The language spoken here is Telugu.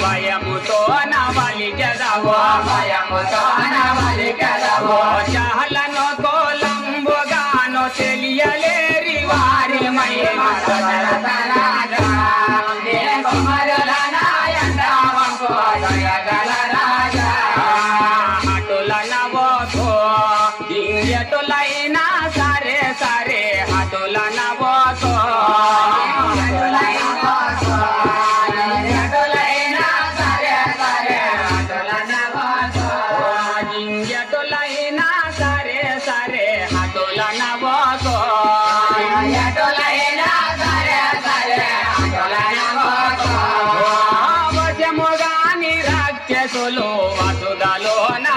భయముతో నవలి గెలవో చహలను కోలంబుగాను తెలియలేరి వారి మహిమ హటుల నవోతో ఇంగెటులైనా సరే సరే హటుల నవోతో ఇంగెటులైనా సరే సరే హటుల నవోతో వశముగాని రాక్షసులు వసుదలోన